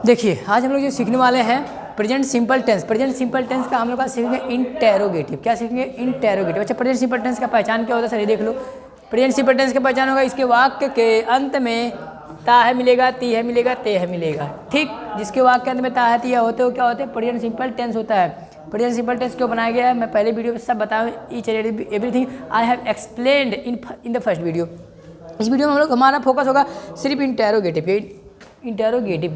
देखिए आज हम लोग जो सीखने वाले हैं present simple tense. Present simple tense का हम लोग आज सीखेंगे इंटेरोगेटिव। क्या सीखेंगे? इंटेरोगेटिव। अच्छा, प्रेजेंट सिंपल टेंस का पहचान क्या होता है सर? ये देख लो। प्रेजेंट सिंपल टेंस का पहचान होगा इसके वाक्य के अंत में ता है मिलेगा, ती है मिलेगा, ते है मिलेगा। ठीक, जिसके वाक्य के अंत में ता है ती है होते हो क्या होते हैं? प्रेजेंट सिंपल टेंस होता है। प्रेजेंट सिंपल टेंस क्यों बनाया गया है मैं पहले वीडियो में सब बताऊँ। Each and everything I have explained in the first video. इस वीडियो में हम लोग हमारा फोकस होगा सिर्फ इंटेरोगेटिव के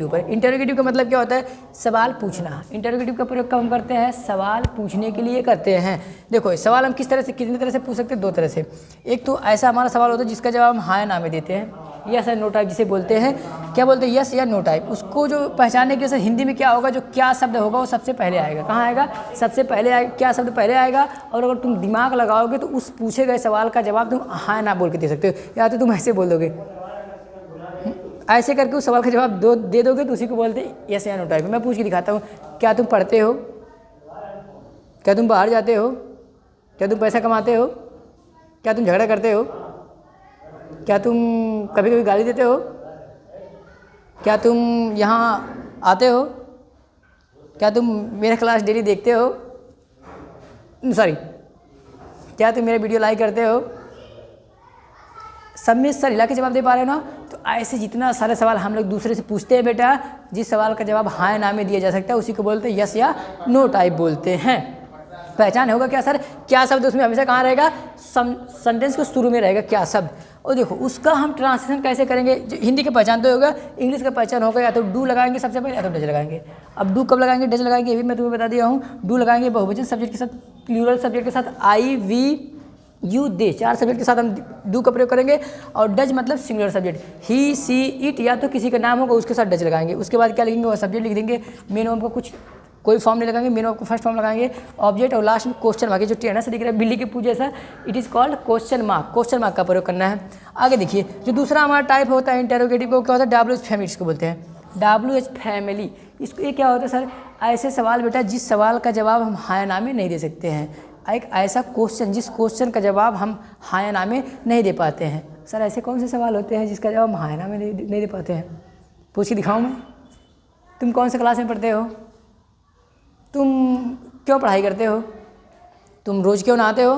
ऊपर। इंटेरोगेटिव का मतलब क्या होता है? सवाल पूछना। इंटेरोगेटिव का प्रयोग कब हम करते हैं? सवाल पूछने के लिए करते हैं। देखो सवाल हम किस तरह से, कितनी तरह से पूछ सकते हैं? दो तरह से। एक तो ऐसा हमारा सवाल होता है जिसका जवाब हम हाँ या ना में देते हैं, यस या नो टाइप जिसे बोलते हैं। क्या बोलते हैं? यस या नो टाइप। उसको जो पहचानने के लिए सर हिंदी में क्या होगा, जो क्या शब्द होगा वो सबसे पहले आएगा। कहाँ आएगा? सबसे पहले आएगा। क्या शब्द पहले आएगा? और अगर तुम दिमाग लगाओगे तो उस पूछे गए सवाल का जवाब तुम हाँ ना बोल के दे सकते हो, या तो तुम ऐसे बोल दोगे, ऐसे करके उस सवाल का जवाब दे दोगे तो उसी को बोलते हैं यस या नो टाइप। मैं पूछ के दिखाता हूँ। क्या तुम पढ़ते हो? क्या तुम बाहर जाते हो? क्या तुम पैसा कमाते हो? क्या तुम झगड़ा करते हो? क्या तुम कभी कभी गाली देते हो? क्या तुम यहाँ आते हो? क्या तुम मेरा क्लास डेली देखते हो? सॉरी, क्या तुम मेरा वीडियो लाइक करते हो? सब में सर हिला के जवाब दे पा रहे हो ना? तो ऐसे जितना सारे सवाल हम लोग दूसरे से पूछते हैं बेटा, जिस सवाल का जवाब हाँ या ना में दिया जा सकता है उसी को बोलते हैं यस या नो टाइप बोलते हैं। पहचान होगा क्या सर? क्या शब्द उसमें हमेशा कहाँ रहेगा? सेंटेंस के शुरू में रहेगा क्या शब्द। और देखो उसका हम ट्रांसलेशन कैसे करेंगे? हिंदी का पहचान तो होगा, इंग्लिश का पहचान होगा। या तो डू लगाएंगे सबसे पहले, या तो डज लगाएंगे। अब डू कब लगाएंगे, डज लगाएंगे, ये भी मैं तुम्हें बता दिया हूँ। डू लगाएंगे बहुवचन सब्जेक्ट के साथ, प्लूरल सब्जेक्ट के साथ, आई वी यू दे, चार सब्जेक्ट के साथ हम डू का प्रयोग करेंगे। और डज मतलब singular subject, he see it, या तो किसी का नाम होगा उसके साथ डज लगाएंगे। उसके बाद क्या लिखेंगे? वो सब्जेक्ट लिख देंगे। मेन वर्ब को कोई फॉर्म नहीं लगाएंगे, मेन वर्ब को फर्स्ट फॉर्म लगाएंगे। ऑब्जेक्ट और लास्ट में क्वेश्चन मार्क, जो टेढ़ा से दिख रहा है बिल्ली के पूछ जैसा, it is called question mark. Question mark का प्रयोग करना है। आगे देखिए, जो दूसरा हमारा टाइप होता है इंटेरोगेटिव को क्या होता है? WH फैमिली इसको बोलते हैं। WH फैमिली, इसको ये क्या होता है सर? ऐसे सवाल बेटा जिस सवाल का जवाब हम हाँ या ना में नहीं दे सकते हैं। एक ऐसा क्वेश्चन जिस क्वेश्चन का जवाब हम हाँ या ना में नहीं दे पाते हैं। सर ऐसे कौन से सवाल होते हैं जिसका जवाब हम हाँ या ना में नहीं दे पाते हैं? पूछ के दिखाऊँ मैं? तुम कौन से क्लास में पढ़ते हो? तुम क्यों पढ़ाई करते हो? तुम रोज़ क्यों नहाते हो?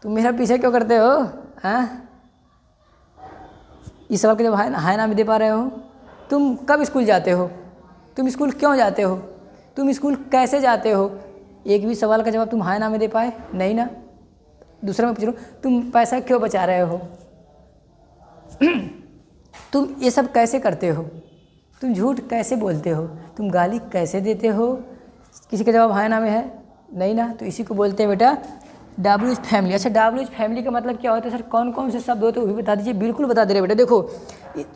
तुम मेरा पीछे क्यों करते हो? हाँ, इस सवाल का जवाब हाँ या ना में दे पा रहे हो? तुम कब स्कूल जाते हो? तुम स्कूल क्यों जाते हो? तुम स्कूल कैसे जाते हो? एक भी सवाल का जवाब तुम हाँ ना में दे पाए? नहीं ना। दूसरा मैं पूछ रहा हूँ, तुम पैसा क्यों बचा रहे हो? तुम ये सब कैसे करते हो? तुम झूठ कैसे बोलते हो? तुम गाली कैसे देते हो? किसी का जवाब हाँ ना में है? नहीं ना। तो इसी को बोलते हैं बेटा WH फैमिली। अच्छा, WH फैमिली का मतलब क्या होता है सर? कौन कौन से शब्द होते हैं वो भी बता दीजिए। बिल्कुल बता दे रहे बेटा। देखो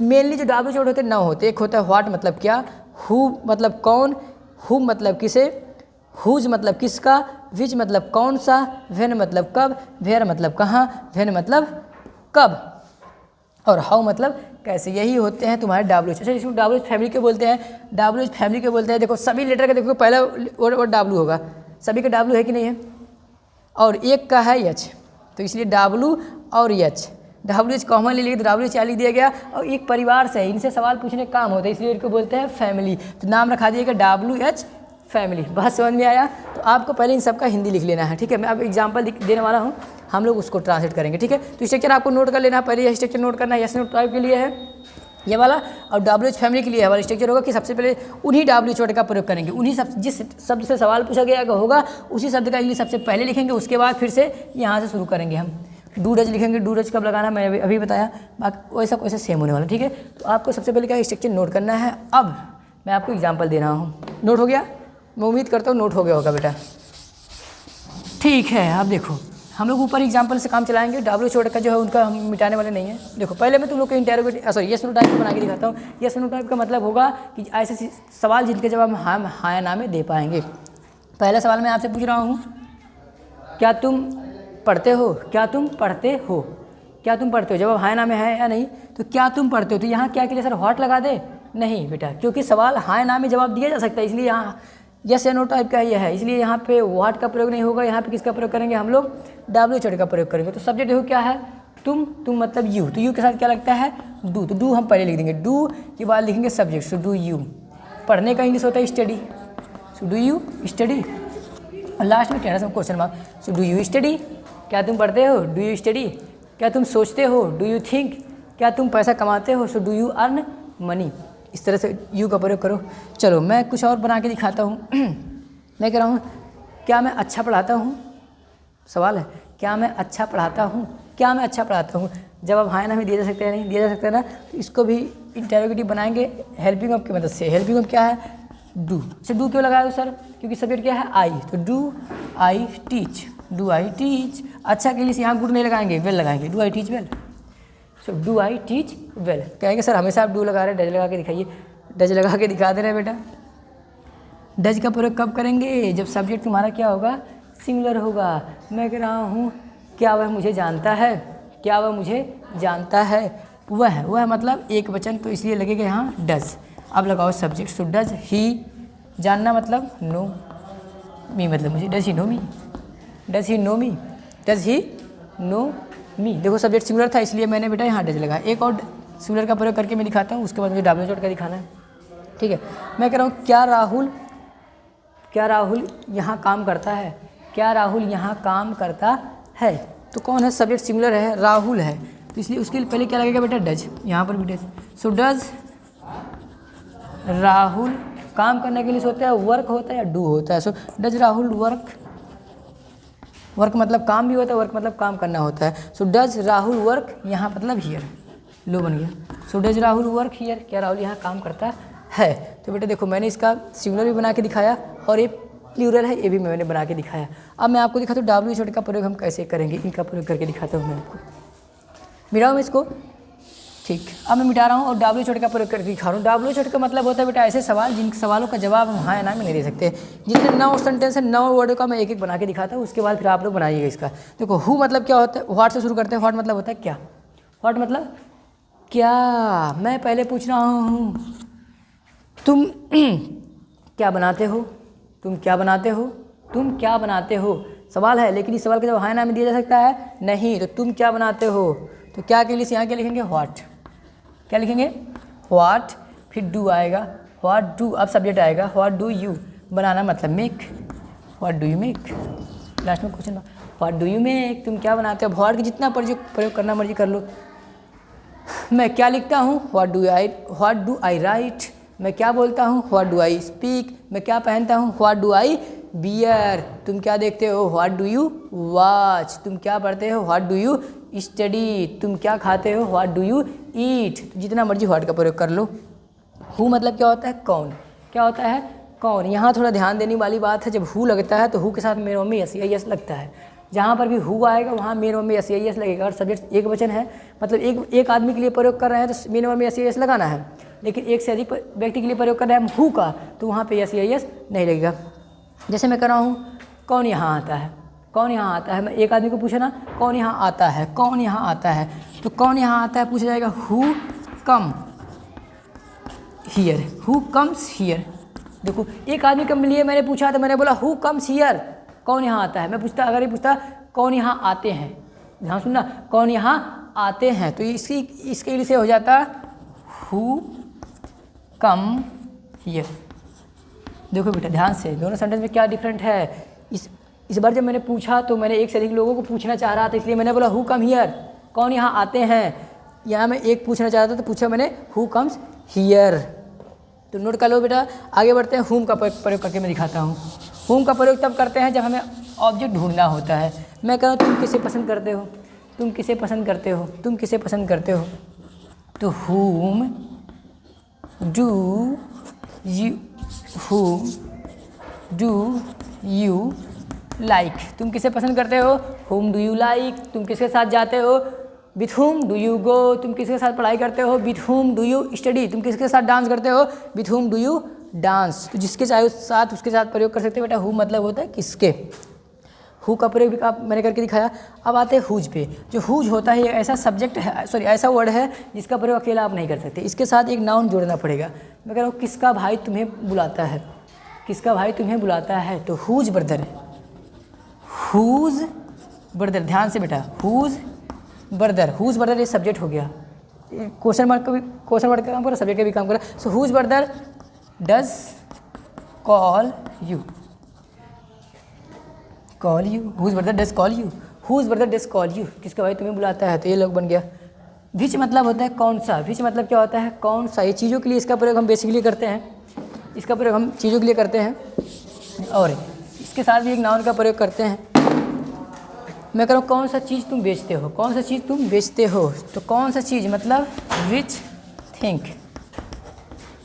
मेनली जो WH वर्ड होते हैं 9 होते हैं। एक होता है व्हाट मतलब क्या, हु मतलब कौन, हुम मतलब किसे, हुज मतलब किसका, विच मतलब कौन सा, व्हेन मतलब कब, वेयर मतलब कहाँ, व्हेन मतलब कब, और हाउ मतलब कैसे। यही होते हैं तुम्हारे WH। अच्छा, इसको WH फैमिली के बोलते हैं। WH फैमिली के बोलते हैं। देखो सभी लेटर का देखो पहला वर्ड W होगा। सभी का W है कि नहीं है? और एक का है H, तो इसलिए W और H। WH कॉमन ले लिए तो WH लिख दिया गया। और एक परिवार से इनसे सवाल पूछने का काम होता है, इसलिए इनको बोलते हैं फैमिली। तो नाम रखा दिएगा WH फैमिली। बात समझ में आया? तो आपको पहले इन सब का हिंदी लिख लेना है, ठीक है? मैं अब एग्जांपल देने वाला हूँ, हम लोग उसको ट्रांसलेट करेंगे, ठीक है? तो स्ट्रक्चर आपको नोट कर लेना है। पहले यह स्ट्रक्चर नोट करना है। यस नो टाइप के लिए है ये वाला, और WH फैमिली के लिए हमारा स्ट्रक्चर होगा कि सबसे पहले उन्हीं WH वर्ड का प्रयोग करेंगे। उन्हीं जिस शब्द से सवाल पूछा गया होगा उसी शब्द का इंग्लिश सबसे पहले लिखेंगे। उसके बाद फिर से यहाँ से शुरू करेंगे हम। डू डज लिखेंगे। डू डज कब लगाना मैं अभी बताया, बाकी वैसा वैसे सेम होने वाला, ठीक है? तो आपको सबसे पहले क्या स्ट्रक्चर नोट करना है। अब मैं आपको एग्जाम्पल दे रहा हूँ। नोट हो गया? मैं उम्मीद करता हूँ नोट हो गया होगा बेटा। ठीक है, अब देखो हम लोग ऊपर एग्जाम्पल से काम चलाएंगे। WH वर्ड का जो है उनका हम मिटाने वाले नहीं है। देखो पहले मैं तुम लोग को interrogative sorry yes no type को बना के दिखाता हूँ। यस नो टाइप का मतलब होगा कि ऐसे सवाल जिनके जवाब हम हाँ या ना में दे पाएंगे। पहला सवाल मैं आपसे पूछ रहा हूँ, क्या तुम पढ़ते हो? क्या तुम पढ़ते हो? क्या तुम पढ़ते हो? जवाब हाँ या ना में है या नहीं? तो क्या तुम पढ़ते हो, तो यहाँ क्या के लिए सर व्हाट लगा दे? नहीं बेटा, क्योंकि सवाल हाँ या ना में जवाब दिया जा सकता है, इसलिए यहाँ यस या नो टाइप का ये है, इसलिए यहाँ पे व्हाट का प्रयोग नहीं होगा। यहाँ पे किसका प्रयोग करेंगे हम लोग? WH वर्ड का प्रयोग करेंगे। तो सब्जेक्ट देखो क्या है? तुम मतलब यू, तो यू के साथ क्या लगता है डू, तो डू हम पहले लिख देंगे, डू के बाद लिखेंगे सब्जेक्ट, सो डू यू। पढ़ने का इंग्लिश होता है study, so do you study, और लास्ट में कहना सब question mark, so do you study, क्या तुम पढ़ते हो, डू यू स्टडी, क्या तुम सोचते हो, डू यू थिंक, क्या तुम पैसा कमाते हो, so do you earn money. इस तरह से यू का प्रयोग करो। चलो मैं कुछ और बना के दिखाता हूँ। मैं कह रहा हूँ क्या मैं अच्छा पढ़ाता हूँ, सवाल है क्या मैं अच्छा पढ़ाता हूँ, क्या मैं अच्छा पढ़ाता हूँ। जवाब हाँ ना में दिया जा सकता है, नहीं दिया जा सकता है ना, तो इसको भी इंटेरोगेटिव बनाएंगे हेल्पिंग ऑफ की मदद से। हेल्पिंग ऑफ क्या है डू, अच्छा डू क्यों लगाया सर, क्योंकि सब्जेक्ट क्या है आई, तो do I teach, do I teach. अच्छा के लिए यहाँ गुड नहीं लगाएंगे, वेल लगाएंगे, do I teach well, so do I teach well. कहेंगे सर हमेशा आप डू लगा रहे हैं, डज लगा के दिखाइए, डज लगा के दिखा दे रहे हैं बेटा। डज का प्रयोग कब करेंगे, जब सब्जेक्ट तुम्हारा क्या होगा सिंगुलर होगा। मैं कह रहा हूँ क्या वह मुझे जानता है, क्या वह मुझे जानता है, वह मतलब एक वचन, तो इसलिए लगेगा यहाँ डज। अब लगाओ सब्जेक्ट, सो डज ही, जानना मतलब नो, मी मतलब मुझे, does he know me, does he know me, does he know me. देखो सब्जेक्ट सिंगुलर था इसलिए मैंने बेटा यहाँ डज लगा। एक और सिंगुलर का प्रयोग करके मैं दिखाता हूँ, उसके बाद मुझे डब्ल्यू जोड़ कर दिखाना है, ठीक है। मैं कह रहा हूँ क्या राहुल यहाँ काम करता है, क्या राहुल यहाँ काम करता है, तो कौन है सब्जेक्ट सिंगुलर है, राहुल है, तो इसलिए उसके लिए पहले क्या लगेगा बेटा डज, यहाँ पर भी डज। सो डज राहुल, काम करने के लिए होता है वर्क होता है या डू होता है, so does Rahul work, work मतलब काम भी होता है, वर्क मतलब काम करना होता है, सो डज राहुल वर्क, यहाँ मतलब हियर, लो बन गया, so does Rahul work here, क्या राहुल यहाँ काम करता है। तो बेटा देखो मैंने इसका सिंगुलर भी बना के दिखाया और ये प्लूरल है, ये भी मैंने बना के दिखाया। अब मैं आपको दिखाता हूँ डब्ल्यू शॉर्ट का प्रयोग हम कैसे करेंगे, इनका प्रयोग करके दिखाता हूँ मैं आपको। मिटाऊँ मैं इसको, ठीक, अब मैं मिटा रहा हूँ और डब्ल्यू शॉर्ट का प्रयोग करके दिखा रहा हूँ। डब्ल्यू शॉर्ट का मतलब होता है बेटा ऐसे सवाल जिन सवालों का जवाब हम हाँ या ना में नहीं दे सकते। जितने 9 सेंटेंस है 9 वर्ड का मैं एक एक बना के दिखाता हूँ, उसके बाद फिर आप लोग बनाइएगा इसका। देखो हु मतलब क्या होता है, व्हाट से शुरू करते हैं, व्हाट मतलब होता है क्या, व्हाट मतलब क्या। मैं पहले पूछ रहा हूँ तुम क्या बनाते हो, तुम क्या बनाते हो, तुम क्या बनाते हो, सवाल है, लेकिन इस सवाल का जवाब हाँ ना में दिया जा सकता है नहीं, तो तुम क्या बनाते हो, तो क्या के लिए यहाँ क्या लिखेंगे व्हाट, क्या लिखेंगे व्हाट, फिर डू आएगा, व्हाट डू, अब सब्जेक्ट आएगा व्हाट डू यू, बनाना मतलब make, what do you make, last में question what do you make, तुम क्या बनाते हो। व्हाट का जितना प्रयोग करना मर्जी कर लो। मैं क्या लिखता हूँ व्हाट डू आई राइट, मैं क्या बोलता हूँ व्हाट डू आई स्पीक, मैं क्या पहनता हूँ व्हाट डू आई बियर, तुम क्या देखते हो व्हाट डू यू वॉच, तुम क्या पढ़ते हो व्हाट डू यू स्टडी, तुम क्या खाते हो व्हाट डू यू ईट। जितना मर्जी व्हाट का प्रयोग कर लो। हु मतलब क्या होता है कौन, क्या होता है कौन। यहाँ थोड़ा ध्यान देने वाली बात है, जब हु लगता है तो हु के साथ मेरे मम्मी एस लगता है। जहाँ पर भी हु आएगा वहाँ मेरे मम्मी एस लगेगा। और सब्जेक्ट एक वचन है, मतलब एक आदमी के लिए प्रयोग कर रहे हैं तो मेरे मम्मी एस लगाना है, लेकिन एक से अधिक व्यक्ति के लिए प्रयोग कर रहे हैं हम हु का, तो वहाँ पे एस नहीं लगेगा। जैसे मैं कर रहा हूँ कौन यहाँ आता है, कौन यहाँ आता है, मैं एक आदमी को पूछा ना कौन यहाँ आता है, कौन यहाँ आता है, तो कौन यहाँ आता है पूछा जाएगा who come here, who comes here. देखो एक आदमी के लिए मैंने पूछा तो मैंने बोला हु कम्स हियर, कौन यहाँ आता है। मैं पूछता, अगर ये पूछता कौन यहाँ आते हैं, ध्यान सुनना, कौन यहाँ आते हैं, तो इसके लिए से हो जाता हु कम हियर। देखो बेटा ध्यान से, दोनों सेंटेंस में क्या डिफरेंट है। इस बार जब मैंने पूछा तो मैंने एक से अधिक लोगों को पूछना चाह रहा था, इसलिए मैंने बोला हु कम हियर, कौन यहाँ आते हैं। यहाँ मैं एक पूछना चाह रहा था तो पूछा मैंने हु कम्स हियर। तो नोट कर लो बेटा। आगे बढ़ते हैं, हुम का प्रयोग करके मैं दिखाता हूँ। हुम का प्रयोग तब करते हैं जब हमें ऑब्जेक्ट ढूंढना होता है। मैं कह रहा हूँ तुम किसे पसंद करते हो, तुम किसे पसंद करते हो, तुम किसे पसंद करते हो, तो हुम डू यू लाइक, तुम किसे पसंद करते हो, हुम डू यू लाइक। तुम किसके साथ जाते हो, with whom do you go. तुम किसके साथ पढ़ाई करते हो, with whom do you study. तुम किसके साथ डांस करते हो, with whom do you dance. तो जिसके चाहे साथ उसके साथ प्रयोग कर सकते हो बेटा। हु मतलब होता है किसके। हु का प्रयोग भी मैंने करके दिखाया। अब आते हैं हुज पे। जो हुज होता है ये ऐसा सब्जेक्ट है, सॉरी ऐसा वर्ड है जिसका प्रयोग अकेला आप नहीं कर सकते, इसके साथ एक नाउन जोड़ना पड़ेगा। मैं कह रहा हूँ किसका भाई तुम्हें बुलाता है, किसका भाई तुम्हें बुलाता है, तो हुज ब्रदर, हुज ब्रदर। ध्यान से बेटा, हुज ब्रदर, हुज ब्रदर ये सब्जेक्ट हो गया, क्वेश्चन मार्क का काम करा, सब्जेक्ट का भी काम करा। So whose brother does call you, call you, whose brother does call you, whose brother does call you, किसका भाई तुम्हें बुलाता है, तो ये लोग बन गया। विच मतलब होता है कौन सा, विच मतलब क्या होता है कौन सा, ये चीज़ों के लिए इसका प्रयोग हम बेसिकली करते हैं, इसका प्रयोग हम चीज़ों के लिए करते हैं। और इसके साथ भी एक नाउन का प्रयोग करते हैं। मैं कह रहा हूँ कौन सा चीज़ तुम बेचते हो, कौन सा चीज़ तुम बेचते हो, तो कौन सा चीज़ मतलब which thing,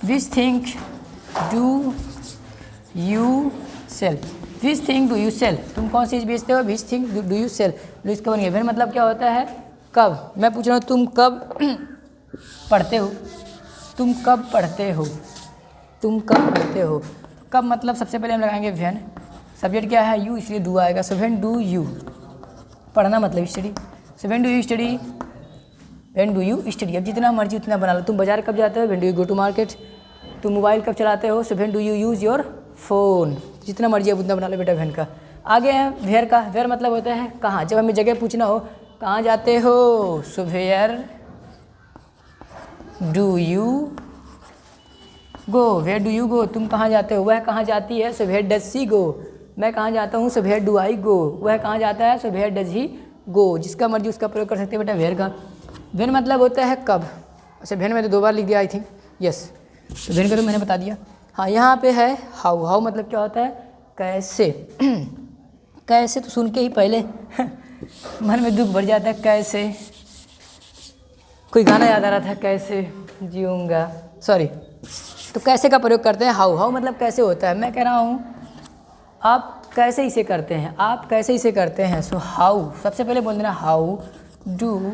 which thing do you sell, which thing do you sell, तुम कौन सी चीज़ बेचते हो, which thing do you sell. इसका बन गया। फिर मतलब क्या होता है कब, मैं पूछ रहा हूँ तुम कब पढ़ते हो, तुम कब पढ़ते हो, तुम कब पढ़ते हो। कब मतलब सबसे पहले हम लगाएंगे व्हेन, सब्जेक्ट क्या है यू, इसलिए डू आएगा। सो व्हेन डू यू, पढ़ना मतलब study. So when do you study, when do you study. अब जितना मर्जी उतना बना लो। तुम बाजार कब जाते हो, when do you go to market. तुम मोबाइल कब चलाते हो, so when do you use your phone. जितना मर्जी अब उतना बना लो बेटा व्हेन का। आगे है वेयर का। वेयर मतलब होता है कहाँ, जब हमें जगह पूछना हो कहाँ जाते हो, so where do you go, where do you go, तुम कहाँ जाते हो, वह कहाँ जाती है, सो वेयर डज सी गो। मैं कहाँ जाता हूँ, सो वेयर डू आई गो, वह कहाँ जाता है, सो वेयर डज ही गो। जिसका मर्जी उसका प्रयोग कर सकते हैं बेटा वेयर का। वेन मतलब होता है कब। अच्छा वेन में तो 2 बार लिख दिया आई थिंक, यस। तो वेन का तो मैंने बता दिया। हाँ यहाँ पे है हाउ। हाउ मतलब क्या होता है कैसे। कैसे तो सुन के ही पहले मन में दुख भर जाता है, कैसे। कोई गाना याद आ रहा था, कैसे जीऊँगा, सॉरी। तो कैसे का प्रयोग करते हैं हाउ। हाउ मतलब कैसे होता है। मैं कह रहा हूँ आप कैसे इसे करते हैं, आप कैसे इसे करते हैं। सो हाउ, सबसे पहले बोल देना हाउ डू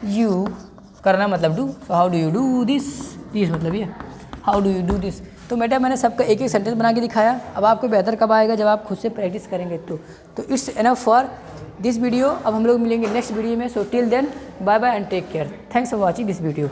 यू, करना मतलब do. So how do you do this, this मतलब ये how do you do this. तो बेटा मैंने सबका एक एक सेंटेंस बना के दिखाया। अब आपको बेहतर कब आएगा, जब आप खुद से प्रैक्टिस करेंगे तो it's enough for this video. अब हम लोग मिलेंगे नेक्स्ट वीडियो में। So till then bye bye and take care. Thanks for watching this video.